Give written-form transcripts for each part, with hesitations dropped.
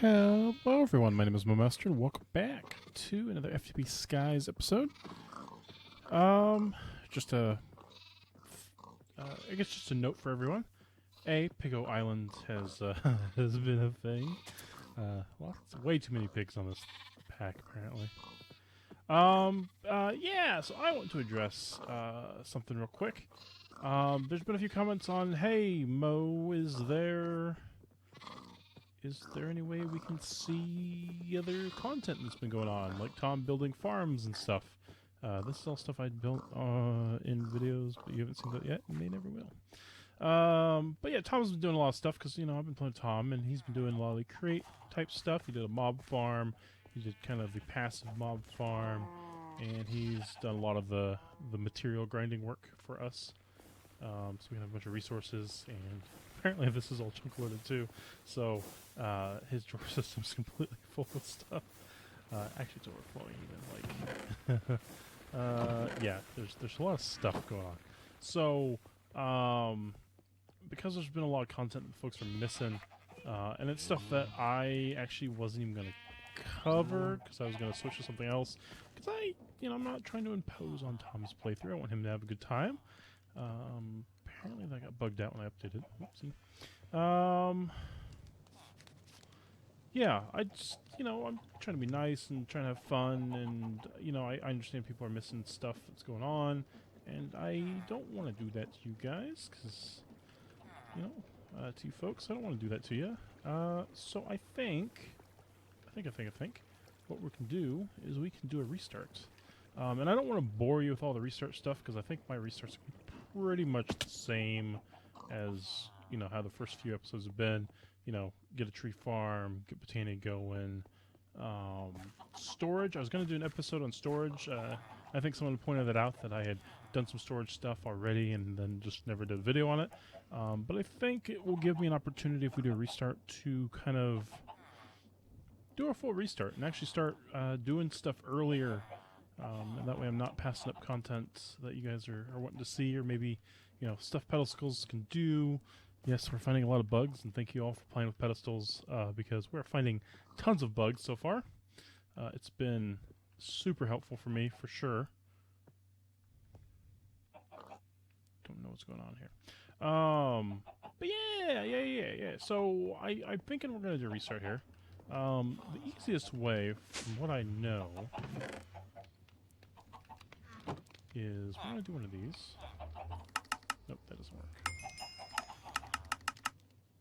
Hello everyone, my name is Mowmaster and welcome back to another FTB Skies episode. Just a, I guess just a note for everyone. Piggo Island has has been a thing. Way too many pigs on this pack apparently. Yeah, so I want to address something real quick. There's been a few comments on, hey Mo, is there any way we can see other content that's been going on, like Tom building farms and stuff? This is all stuff I built in videos, but you haven't seen that yet, and they never will. But yeah, Tom's been doing a lot of stuff, because, you know, I've been playing Tom, and he's been doing a lot of the create type stuff. He did a mob farm, he did kind of the passive mob farm, and he's done a lot of the material grinding work for us. So we have a bunch of resources, and apparently this is all chunk loaded too. So his drawer system's completely full of stuff. Actually, it's overflowing even. Like, yeah, there's a lot of stuff going on. So because there's been a lot of content that folks are missing, and it's stuff that I actually wasn't even going to cover because I was going to switch to something else. Because I'm not trying to impose on Tom's playthrough. I want him to have a good time. Apparently that got bugged out when I updated. Oopsie. Yeah, I just, I'm trying to be nice and trying to have fun, and, I understand people are missing stuff that's going on, and I don't want to do that to you guys, because, to you folks, I don't want to do that to you. So I think, what we can do is we can do a restart. And I don't want to bore you with all the restart stuff, because I think my restarts are pretty much the same as, how the first few episodes have been. Get a tree farm, get botany going. Storage, I was going to do an episode on storage. I think someone pointed that out, that I had done some storage stuff already and then just never did a video on it. But I think it will give me an opportunity, if we do a restart, to kind of do a full restart and actually start doing stuff earlier. And that way I'm not passing up content that you guys are wanting to see, or maybe, stuff pedestals can do. Yes, we're finding a lot of bugs, and thank you all for playing with pedestals, because we're finding tons of bugs so far. It's been super helpful for me, for sure. Don't know what's going on here. But yeah. So I'm thinking we're going to do a restart here. The easiest way, from what I know, is we're going to do one of these. Nope, that doesn't work.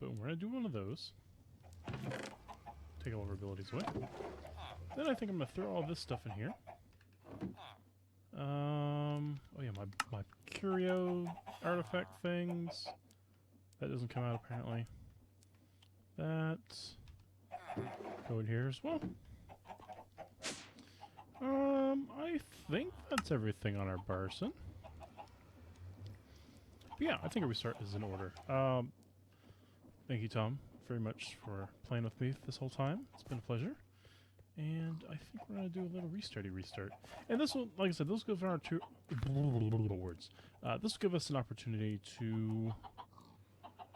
Boom, we're going to do one of those. Take all of our abilities away. Then I think I'm going to throw all this stuff in here. Oh yeah, my curio artifact things. That doesn't come out apparently. That go in here as well. I think that's everything on our person. But yeah, I think a restart is in order. Thank you, Tom, very much for playing with me this whole time. It's been a pleasure. And I think we're going to do a little restart. And this will, like I said, this will give our two words. This will give us an opportunity to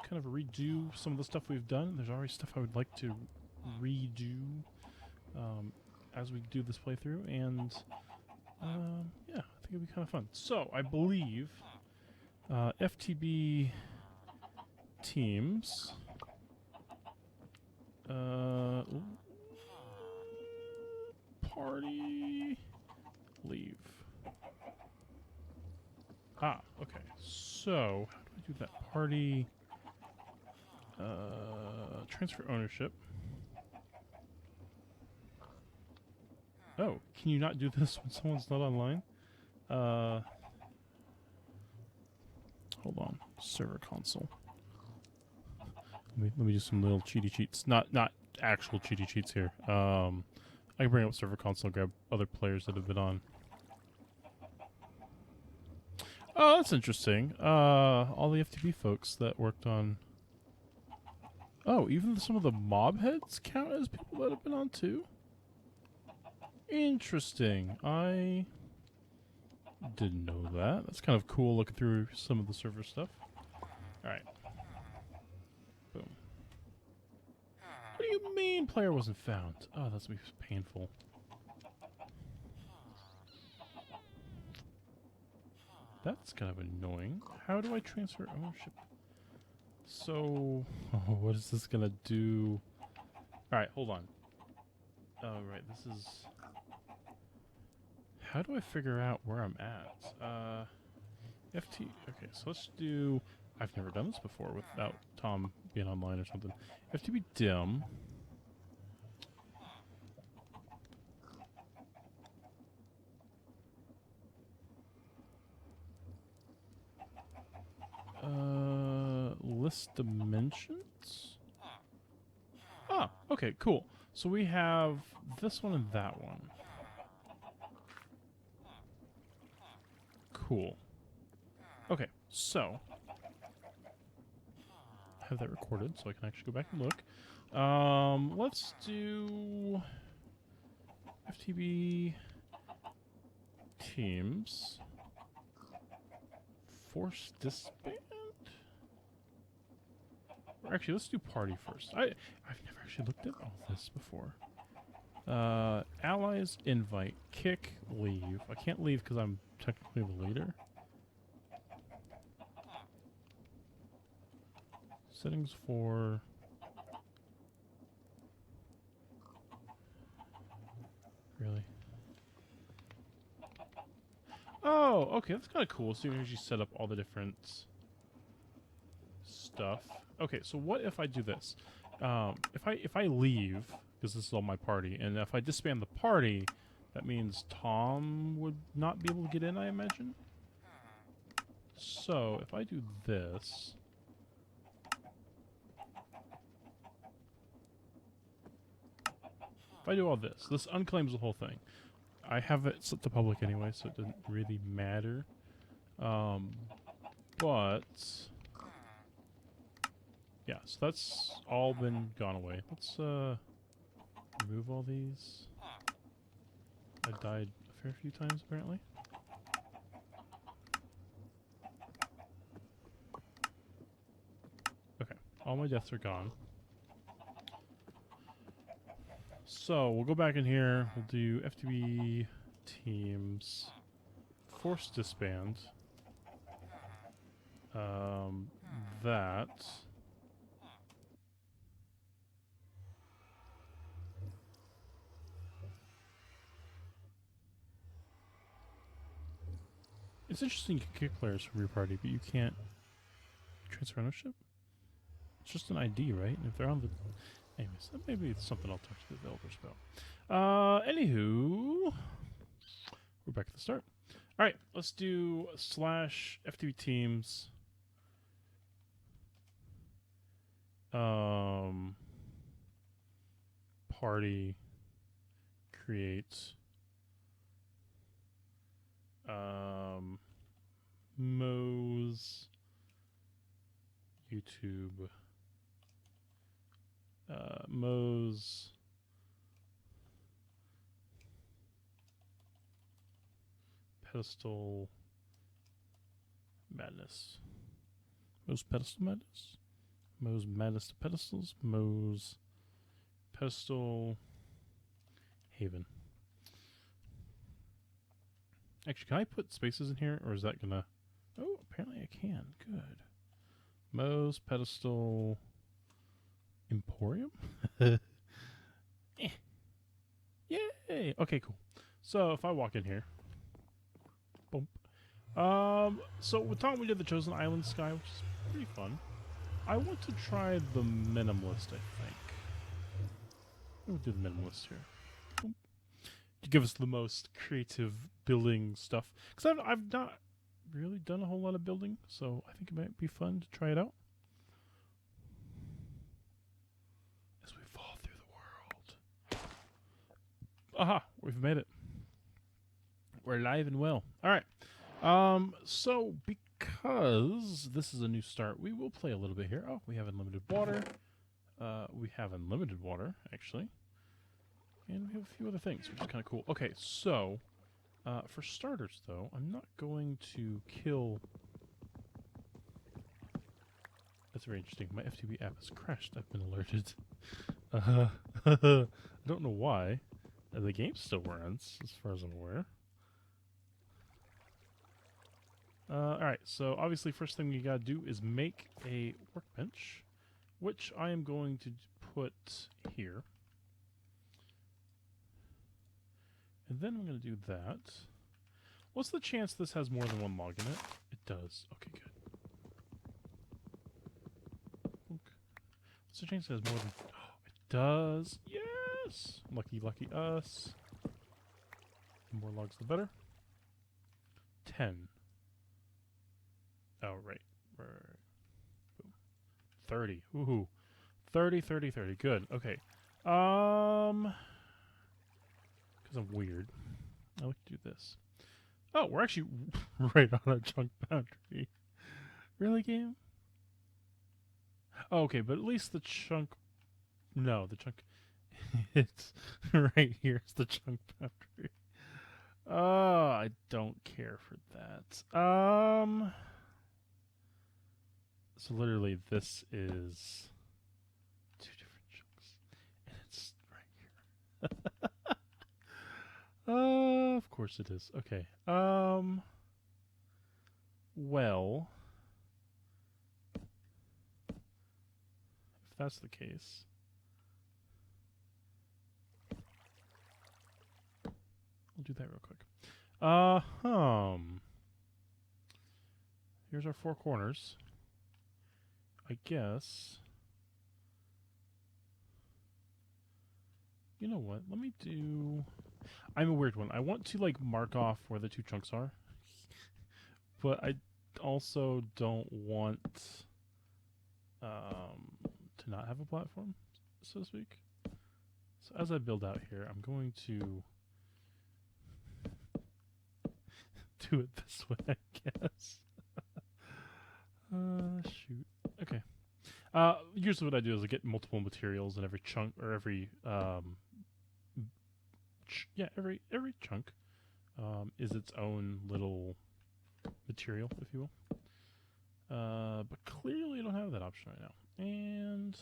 kind of redo some of the stuff we've done. There's already stuff I would like to redo as we do this playthrough. And yeah, I think it'll be kind of fun. So I believe FTB teams. Party leave. Ah, okay. So how do I do that? Party transfer ownership. Oh, can you not do this when someone's not online? Hold on. Server console. Let me do some little cheaty cheats. Not actual cheaty cheats here. I can bring up server console and grab other players that have been on. Oh, that's interesting. All the FTB folks that worked on... Oh, even some of the mob heads count as people that have been on too? Interesting. I didn't know that. That's kind of cool looking through some of the server stuff. Alright. Boom. What are you mean player wasn't found? Oh, that's gonna be painful. That's kind of annoying. How do I transfer ownership? So, what is this gonna do? Alright, hold on. Oh, right, this is... How do I figure out where I'm at? Okay, so let's do... I've never done this before without Tom being online or something. FTB dim. List dimensions? Ah, okay, cool. So we have this one and that one. Cool. Okay, so I have that recorded so I can actually go back and look. Let's do FTB teams. Force disband? Or actually, let's do party first. I've never actually looked at all this before. Allies, invite, kick, leave. I can't leave because I'm technically the leader. Settings for... Really? Oh, okay, that's kind of cool. So you can actually set up all the different stuff. Okay, so what if I do this? If I leave, because this is all my party, and if I disband the party, that means Tom would not be able to get in, I imagine? So, if I do this... If I do all this, this unclaims the whole thing. I have it set to public anyway, so it doesn't really matter. But... Yeah, so that's all been gone away. Let's, remove all these. I died a fair few times, apparently. Okay, all my deaths are gone. So, we'll go back in here, we'll do FTB teams, force disband, that, it's interesting you can kick players from your party, but you can't transfer ownership? It's just an ID, right? And if they're on the... Anyways, maybe it's something I'll talk to the developers about. Anywho, we're back at the start. All right, let's do / FTB teams. Party create. Mo's YouTube. Mo's Pedestal Madness. Mo's Pedestal Madness? Mo's Madness to Pedestals? Mo's Pedestal Haven. Actually, can I put spaces in here, or is that gonna... Oh, apparently I can. Good. Mo's Pedestal... Emporium? Eh. Yay! Okay, cool. So if I walk in here, boom. So with Tom, we did the Chosen Island Sky, which is pretty fun. I want to try the minimalist. I think we'll do the minimalist here. Boom. To give us the most creative building stuff, because I've not really done a whole lot of building, so I think it might be fun to try it out. Aha, we've made it. We're live and well. All right. So because this is a new start, we will play a little bit here. Oh, we have unlimited water. Actually. And we have a few other things, which is kind of cool. Okay, so for starters, though, I'm not going to kill That's very interesting. My FTB app has crashed. I've been alerted. I don't know why. The game still runs, as far as I'm aware. Alright, so obviously first thing we gotta do is make a workbench, which I am going to put here. And then I'm going to do that. What's the chance this has more than one log in it? It does. Okay, good. What's the chance it has more than... Oh, it does! Yes! Lucky, lucky us. The more logs, the better. 10. Oh, right. Right. Boom. 30. Woohoo. 30, 30, 30. Good. Okay. Because I'm weird. I like to do this. Oh, we're actually right on our chunk boundary. Really, game? Oh, okay, but at least the chunk... No, the chunk... It's right here. It's the chunk boundary. Oh, I don't care for that. So literally this is 2 different chunks. And it's right here. Of course it is. Okay. Well, if that's the case, we'll do that real quick. Here's our 4 corners. I guess. You know what? Let me do... I'm a weird one. I want to, like, mark off where the 2 chunks are. But I also don't want to not have a platform, so to speak. So as I build out here, I'm going to do it this way, I guess. Shoot. Okay. Usually what I do is I get multiple materials in every chunk, or every, every chunk is its own little material, if you will. But clearly I don't have that option right now. And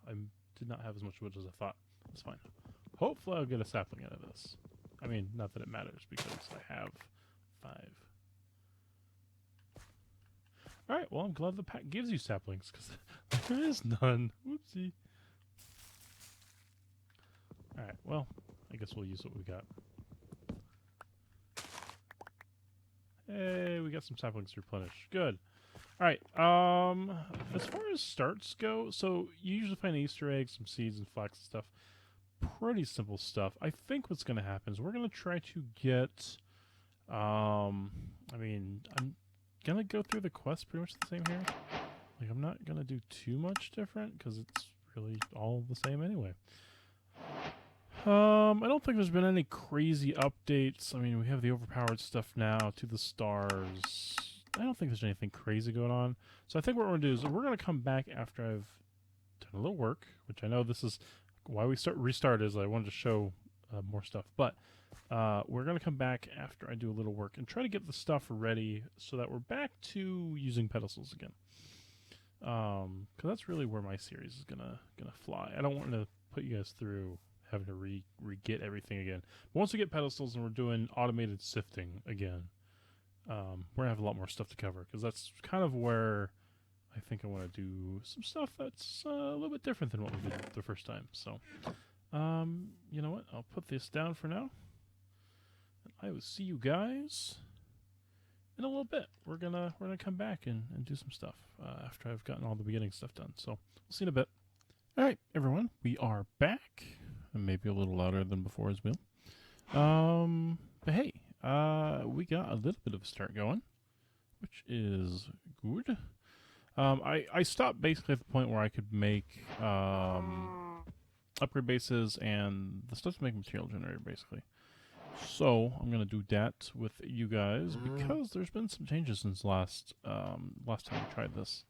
I did not have as much wood as I thought. That's fine. Hopefully I'll get a sapling out of this. I mean, not that it matters, because I have 5. Alright, well, I'm glad the pack gives you saplings, because there is none. Whoopsie. Alright, well, I guess we'll use what we got. Hey, we got some saplings to replenish. Good. Alright, as far as starts go, so you usually find Easter eggs, some seeds and flax and stuff. Pretty simple stuff. I think what's going to happen is we're going to try to get, I mean, I'm going to go through the quest pretty much the same here. Like, I'm not going to do too much different, because it's really all the same anyway. I don't think there's been any crazy updates. I mean, we have the overpowered stuff now to the stars. I don't think there's anything crazy going on. So I think what we're going to do is we're going to come back after I've done a little work, which I know this is why we restarted, is I wanted to show more stuff. But we're going to come back after I do a little work and try to get the stuff ready so that we're back to using pedestals again. Because that's really where my series is gonna fly. I don't want to put you guys through having to re-get everything again. But once we get pedestals and we're doing automated sifting again, we're gonna have a lot more stuff to cover, because that's kind of where I think I want to do some stuff that's a little bit different than what we did the first time. So, you know what? I'll put this down for now. And I will see you guys in a little bit. We're gonna come back and do some stuff after I've gotten all the beginning stuff done. So we'll see you in a bit. All right, everyone, we are back. Maybe a little louder than before as well. But hey, we got a little bit of a start going, which is good. I stopped basically at the point where I could make upgrade bases and the stuff to make material generator, basically. So I'm gonna do that with you guys because there's been some changes since last time we tried this.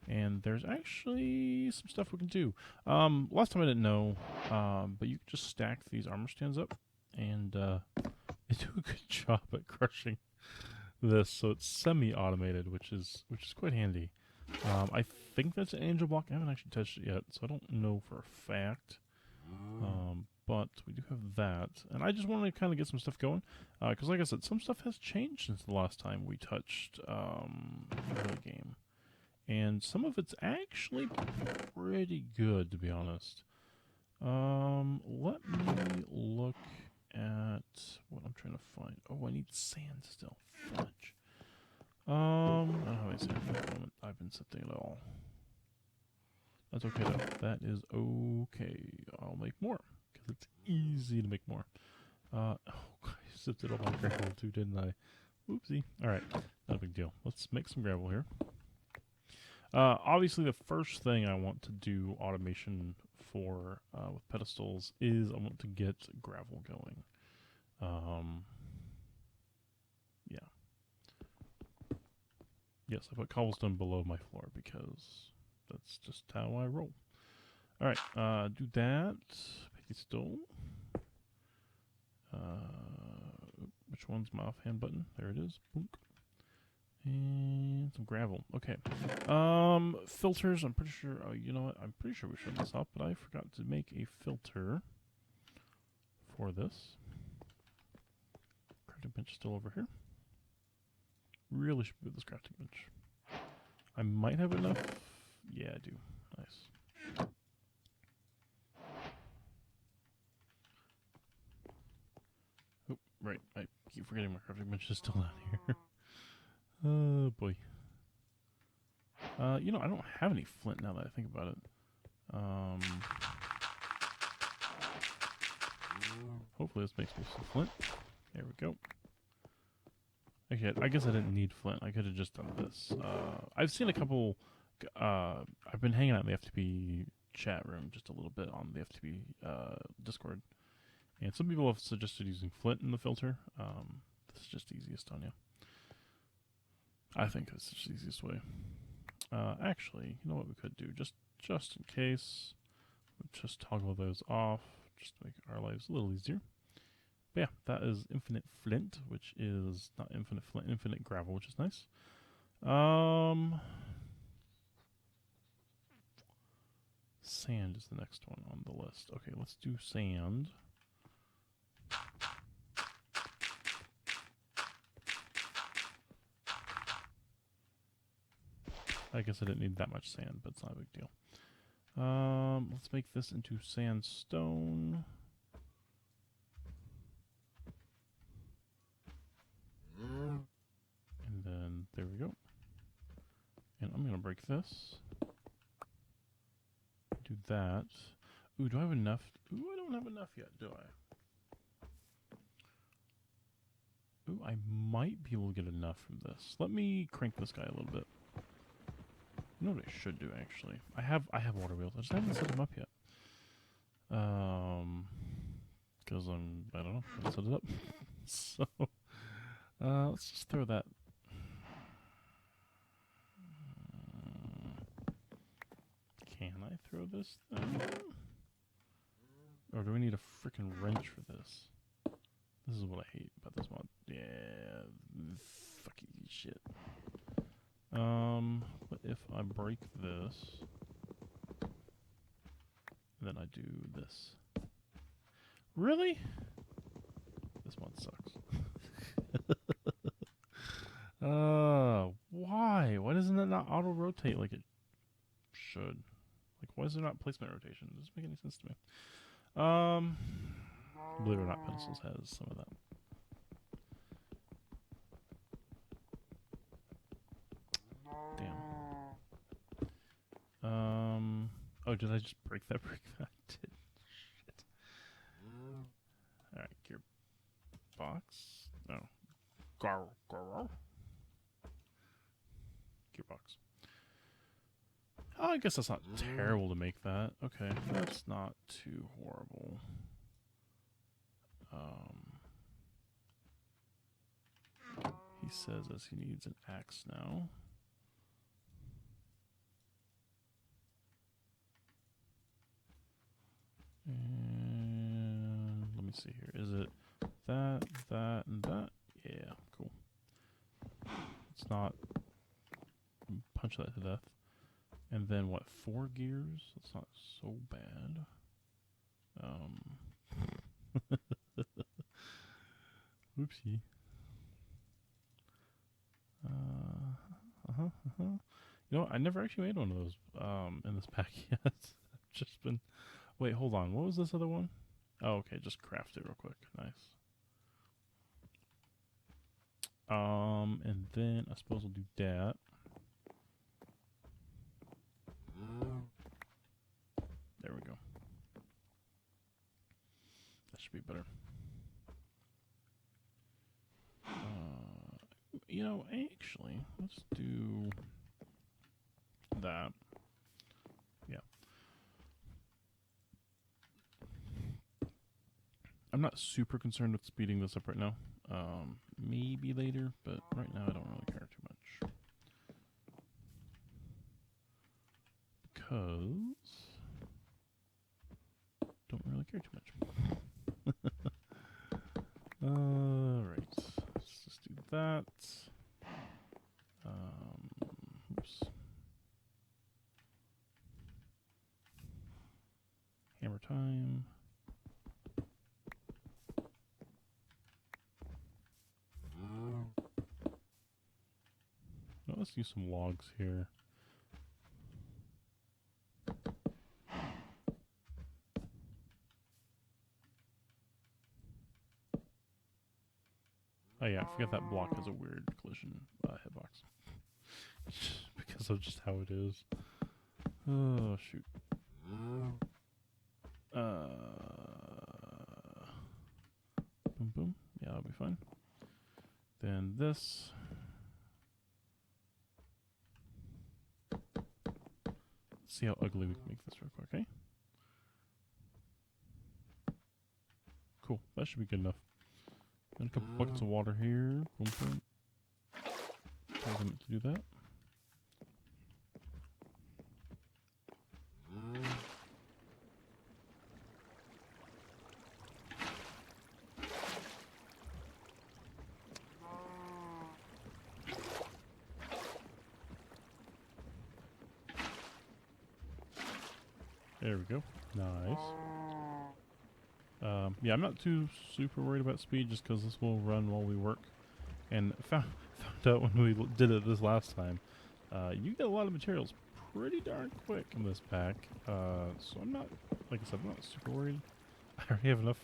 And there's actually some stuff we can do. Last time I didn't know, but you can just stack these armor stands up, and they do a good job at crushing this so it's semi-automated, which is quite handy. I think that's an angel block. I haven't actually touched it yet, so I don't know for a fact. But we do have that, and I just wanted to kind of get some stuff going, because like I said, some stuff has changed since the last time we touched the game, and some of it's actually pretty good, to be honest. Let me look at what I'm trying to find. Oh, I need sand still. Fudge. I don't have any sand at the moment. I've been sifting it all. That's okay though. That is okay. I'll make more because it's easy to make more. Oh, I sifted all my gravel too, didn't I? Oopsie. All right, not a big deal. Let's make some gravel here. Obviously, the first thing I want to do automation for with pedestals is I want to get gravel going. Yeah. Yes, I put cobblestone below my floor because that's just how I roll. All right, do that. Pedestal. Which one's my offhand button? There it is. Boom. And some gravel. Okay. Filters. I'm pretty sure. Oh, you know what? I'm pretty sure we showed this up, but I forgot to make a filter for this. Crafting bench still over here. Really should move this crafting bench. I might have enough. Yeah, I do. Nice. Oh, right. I keep forgetting my crafting bench is still down here. Oh, boy. You know, I don't have any flint now that I think about it. Hopefully this makes me some flint. There we go. Okay, I guess I didn't need flint. I could have just done this. I've seen a couple... I've been hanging out in the FTB chat room just a little bit on the FTB Discord. And some people have suggested using flint in the filter. This is just the easiest on you. I think it's the easiest way. Actually, you know what we could do? Just in case, we'll just toggle those off, just to make our lives a little easier. But yeah, that is infinite flint, which is not infinite flint, infinite gravel, which is nice. Sand is the next one on the list. Okay, let's do sand. I guess I didn't need that much sand, but it's not a big deal. Let's make this into sandstone. And then there we go. And I'm gonna break this. Do that. Ooh, do I have enough? Ooh, I don't have enough yet, do I? Ooh, I might be able to get enough from this. Let me crank this guy a little bit. You know what I should do, actually? I have water wheels. I just haven't set them up yet. Because I don't know, I haven't set it up. So, let's just throw that. Can I throw this thing? Or do we need a freaking wrench for this? This is what I hate about this mod. Yeah, fucking shit. What if I break this, and then I do this? Really? This mod sucks. Why? Why doesn't it not auto-rotate like it should? Like, why is there not placement rotation? It doesn't make any sense to me. Believe it or not, Pedestals has some of that. Damn. Oh, did I just break that brick? I did. Shit. Alright, gearbox. No. Gearbox. Oh, I guess that's not terrible to make that. Okay, that's not too horrible. He says as he needs an axe now. And let me see here. Is it that, and that? Yeah, cool. Let's not punch that to death. And then what, 4 gears? That's not so bad. Whoopsie. You know what? I never actually made one of those in this pack yet. I've just been... Wait, hold on. What was this other one? Oh, okay. Just craft it real quick. Nice. And then I suppose we'll do that. There we go. That should be better. You know, actually, let's do that. Yeah. I'm not super concerned with speeding this up right now. Maybe later, but right now I don't really care too much. Because don't really care too much. Alright. Let's just do that. Oops. Hammer time. Now let's use some logs here. Oh yeah, I forget that block has a weird collision hitbox. Because of just how it is. Oh, shoot. Boom, boom. Yeah, that'll be fine. Then this. Let's see how ugly we can make this real quick, okay? Cool, that should be good enough. Then a couple buckets of water here. Boom, boom. Tell them to do that. There we go. Nice. Yeah, I'm not too super worried about speed just because this will run while we work. And found out when we did it this last time, you get a lot of materials pretty darn quick in this pack. So I'm not, like I said, I'm not super worried. I already have enough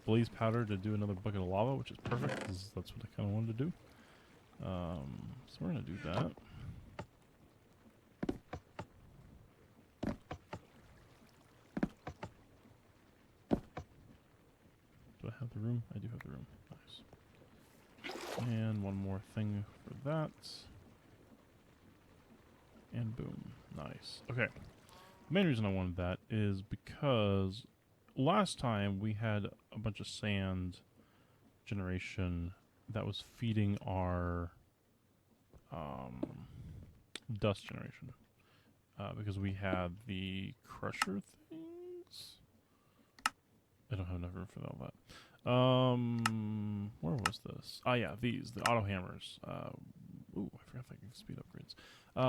blaze powder to do another bucket of lava, which is perfect because that's what I kind of wanted to do. So we're going to do that. Do I have the room? I do have the room. Nice. And one more thing for that. And boom. Nice. Okay. The main reason I wanted that is because last time we had a bunch of sand generation that was feeding our dust generation. Because we had the crusher things. I don't have enough room for all that. Where was this? Ah, yeah, these, the auto hammers. Ooh, I forgot that I could speed upgrades.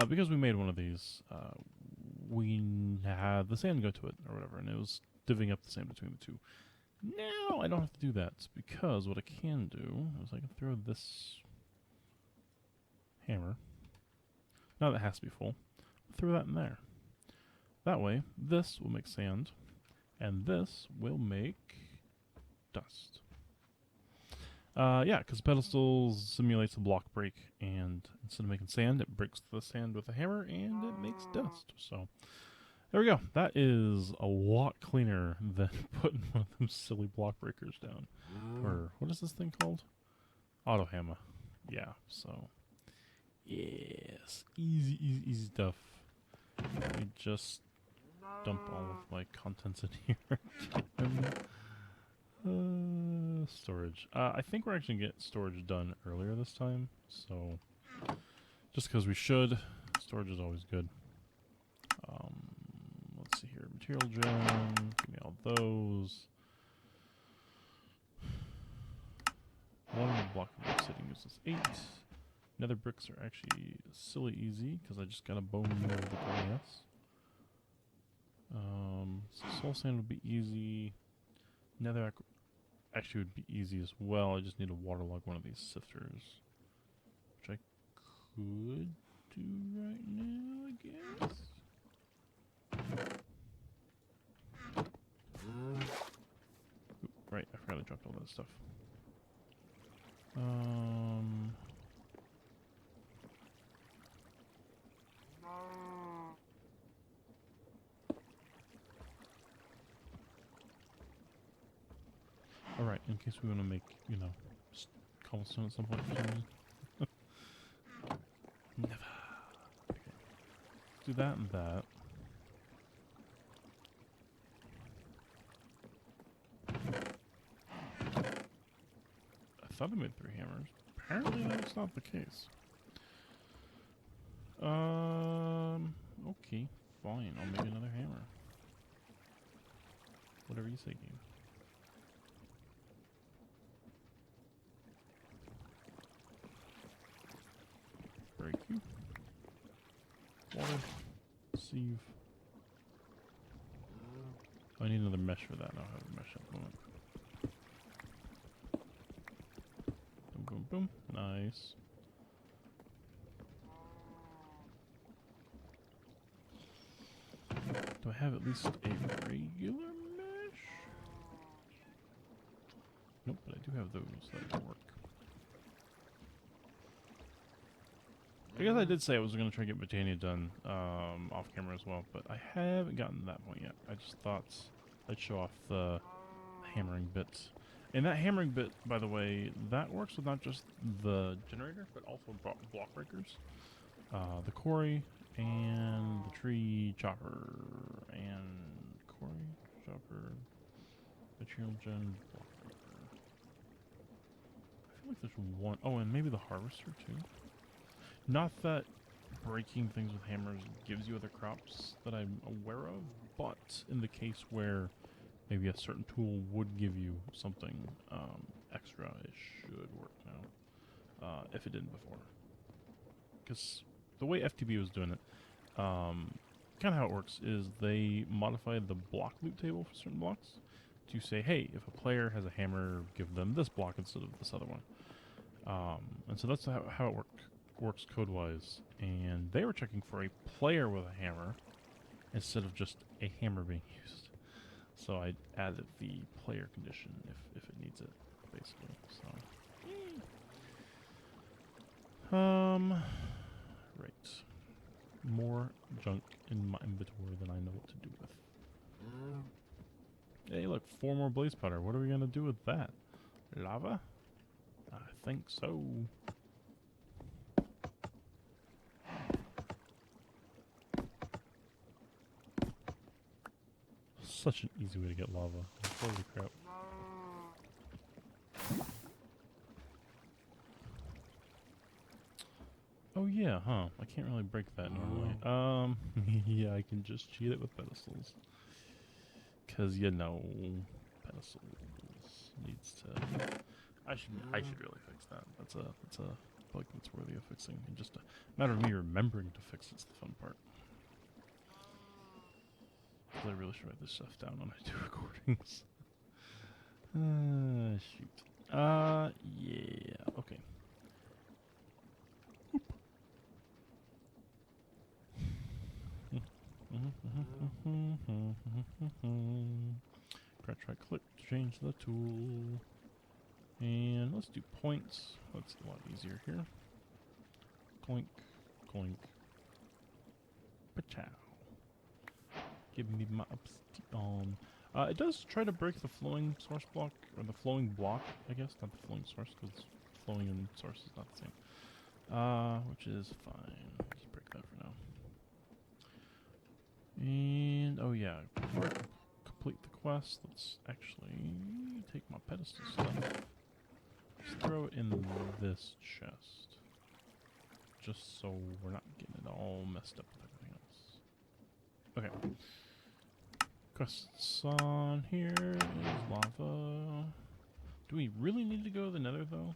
Because we made one of these, we had the sand go to it, or whatever, and it was divvying up the sand between the two. Now I don't have to do that, because what I can do is I can throw this hammer. Now that has to be full. I'll throw that in there. That way, this will make sand, and this will make dust. Yeah, because Pedestal simulates a block break, and instead of making sand, it breaks the sand with a hammer, and it makes dust. So, there we go. That is a lot cleaner than putting one of them silly block breakers down. Or, what is this thing called? Auto hammer. Yeah, so, yes. Easy, easy, easy stuff. Let me just dump all of my contents in here. Storage. I think we're actually going to get storage done earlier this time. So, just because we should. Storage is always good. Let's see here. Material gen. Give me all those. One block of obsidian uses 8. Nether bricks are actually silly easy because I just got a bone meal with the glass. Soul sand would be easy. Nether actually would be easy as well. I just need to waterlog one of these sifters, which I could do right now, I guess. Oop, right, I forgot I dropped all that stuff. Alright, in case we want to make, you know, cobblestone at some point. Never. Okay. Let's do that and that. I thought I made 3 hammers. Apparently that's not the case. Okay, fine. I'll make another hammer. Whatever you say, game. Break you. Water. Sieve. Oh, I need another mesh for that. I don't have a mesh at the moment. Boom, boom, boom. Nice. Do I have at least a regular mesh? Nope, but I do have those that will work. I guess I did say I was going to try to get Britannia done off camera as well, but I haven't gotten to that point yet. I just thought I'd show off the hammering bits. And that hammering bit, by the way, that works with not just the generator, but also block breakers. The quarry and the tree chopper and quarry, chopper, material gen, block breaker. I feel like there's one, oh, and maybe the harvester too. Not that breaking things with hammers gives you other crops that I'm aware of, but in the case where maybe a certain tool would give you something extra, it should work now, if it didn't before. Because the way FTB was doing it, kind of how it works is they modified the block loot table for certain blocks to say, hey, if a player has a hammer, give them this block instead of this other one. And so that's how it works code-wise. And they were checking for a player with a hammer instead of just a hammer being used. So I added the player condition if it needs it, basically. So, right. More junk in my inventory than I know what to do with. Hey, look, 4 more blaze powder. What are we gonna do with that? Lava? I think so. Such an easy way to get lava. Holy crap. Oh yeah, huh. I can't really break that normally. Yeah, I can just cheat it with pedestals. Cause you know, pedestals needs to. I should really fix that. That's a bug that's worthy of fixing. And just a matter of me remembering to fix it's the fun part. Cause I really should write this stuff down when I do recordings. Shoot. Yeah. Okay. Right click to change the tool. And let's do points. That's a lot easier here. Clink, clink. Pachow. Give me my obsidian. It does try to break the flowing source block, or the flowing block, I guess, not the flowing source, because flowing and source is not the same. Which is fine. Just break that for now. And, oh yeah, before I complete the quest, let's actually take my pedestal stuff. Let's throw it in this chest. Just so we're not getting it all messed up with everything else. Okay. Quests on here is lava. Do we really need to go to the nether, though?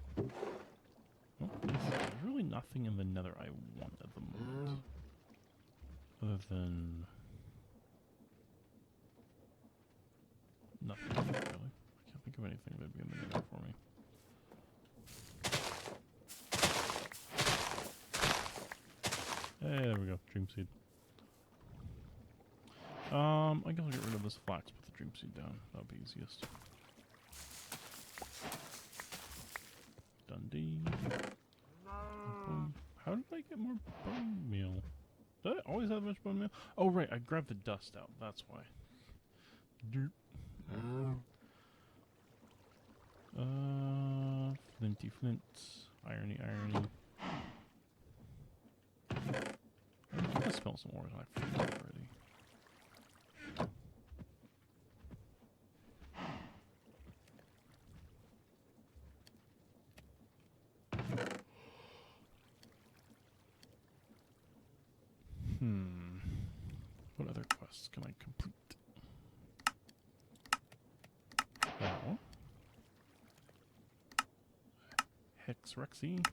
Well, there's really nothing in the nether I want at the moment. Other than... nothing, really. I can't think of anything that'd be in the nether for me. Hey, there we go. Dream seed. I guess I'll get rid of this flax, put the dream seed down. That'll be easiest. Dundee. How did I get more bone meal? Did I always have much bone meal? Oh, right. I grabbed the dust out. That's why. Derp. Flinty flint. Irony, irony. I'm gonna smell some ores. I forgot already. What other quests can I complete? That one. Hex Rexy.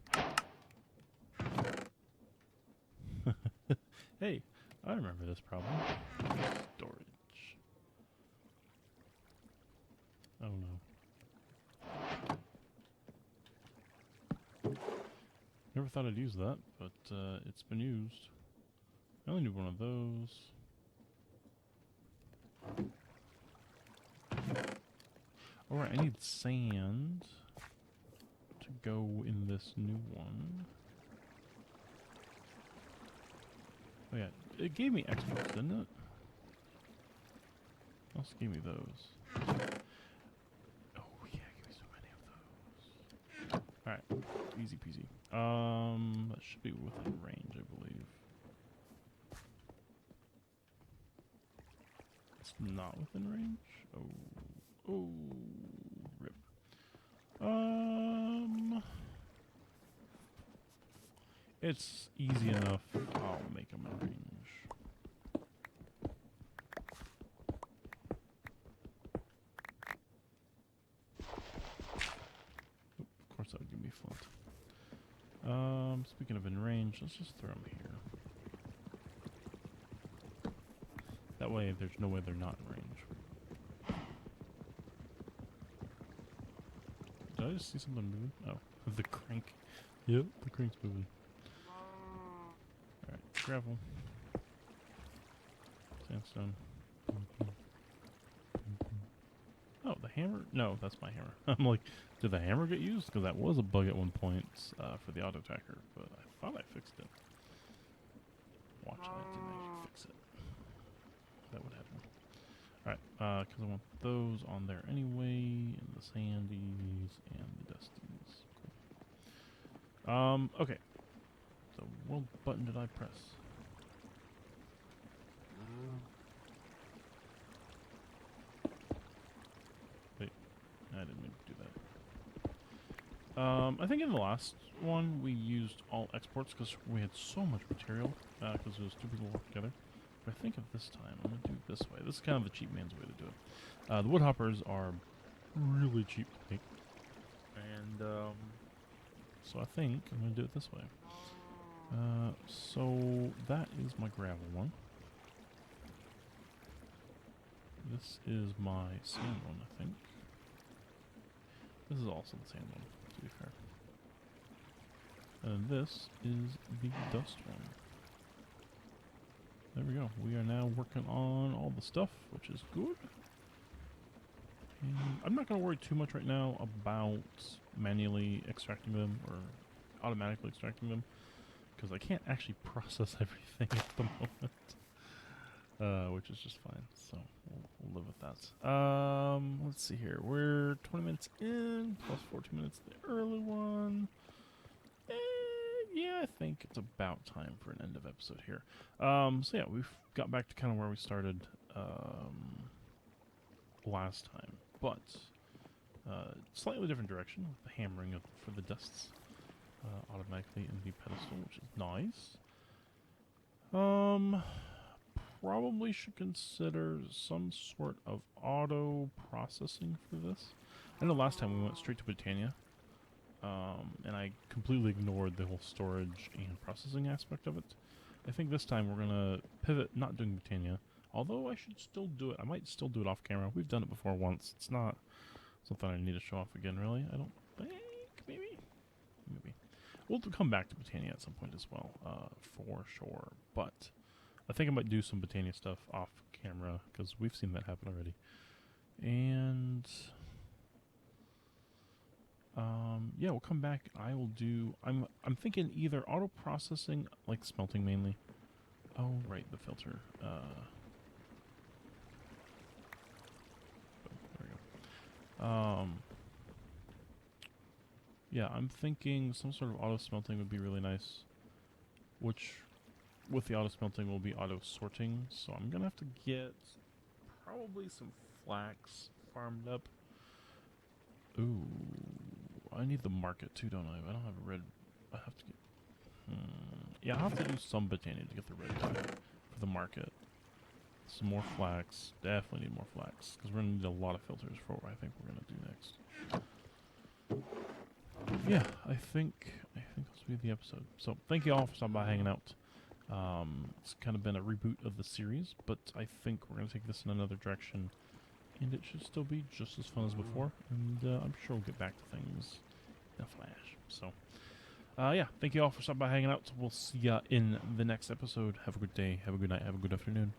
Hey, I remember this problem. Storage. Oh no. Never thought I'd use that, but it's been used. I only need one of those. Alright, I need sand to go in this new one. Oh yeah, it gave me exports, didn't it? It also gave me those. Oh yeah, it gave me so many of those. Alright, easy peasy. That should be within range, I believe. It's not within range? Oh, rip. It's easy enough. I'll make them in range. Oop, of course that would give me flint. Speaking of in range, let's just throw them here. That way, there's no way they're not in range. Did I just see something moving? Oh, the crank. Yep, the crank's moving. Alright, gravel. Sandstone. Oh, the hammer? No, that's my hammer. I'm like, did the hammer get used? Because that was a bug at one point for the auto attacker, but I thought I fixed it. Watch, I didn't actually fix it. That would happen. Alright, because I want those on there anyway, and the sandies and the dusties. Cool. Okay. So, what button did I press? Wait, I didn't mean to do that. I think in the last one we used all exports because we had so much material, because it was two people working together. But I think of this time, I'm going to do it this way. This is kind of the cheap man's way to do it. The wood hoppers are really cheap to make. And, so I think I'm going to do it this way. So that is my gravel one. This is my sand one, I think. This is also the sand one, to be fair. And this is the dust one. There we go. We are now working on all the stuff, which is good. And I'm not going to worry too much right now about manually extracting them or automatically extracting them, because I can't actually process everything at the moment, which is just fine. So we'll live with that. Let's see here. We're 20 minutes in, plus 14 minutes the early one. Yeah, I think it's about time for an end of episode here. So yeah, we've got back to kind of where we started last time, but slightly different direction with the hammering for the dusts automatically in the pedestal, which is nice. Probably should consider some sort of auto processing for this. I know last time we went straight to Britannia. and I completely ignored the whole storage and processing aspect of it. I think this time we're gonna pivot, not doing Britannia, although I should still do it. I might still do it off camera. We've done it before once. It's not something I need to show off again, really. I don't think. Maybe. We'll come back to Britannia at some point as well, for sure. But I think I might do some Britannia stuff off camera, because we've seen that happen already. And yeah, we'll come back. I will do. I'm thinking either auto processing, like smelting mainly. Oh right, the filter. There we go. Yeah, I'm thinking some sort of auto smelting would be really nice. Which, with the auto smelting, will be auto sorting. So I'm gonna have to get probably some flax farmed up. Ooh, I need the market too, don't I? I don't have a red. I have to get. Yeah, I'll have to do some Britannia to get the red dye for the market. Some more flax. Definitely need more flax because we're gonna need a lot of filters for what I think we're gonna do next. Yeah, I think this will be the episode. So thank you all for stopping by, hanging out. It's kind of been a reboot of the series, but I think we're gonna take this in another direction. And it should still be just as fun as before, and I'm sure we'll get back to things in a flash. So, yeah, thank you all for stopping by, hanging out. We'll see ya in the next episode. Have a good day, have a good night, have a good afternoon.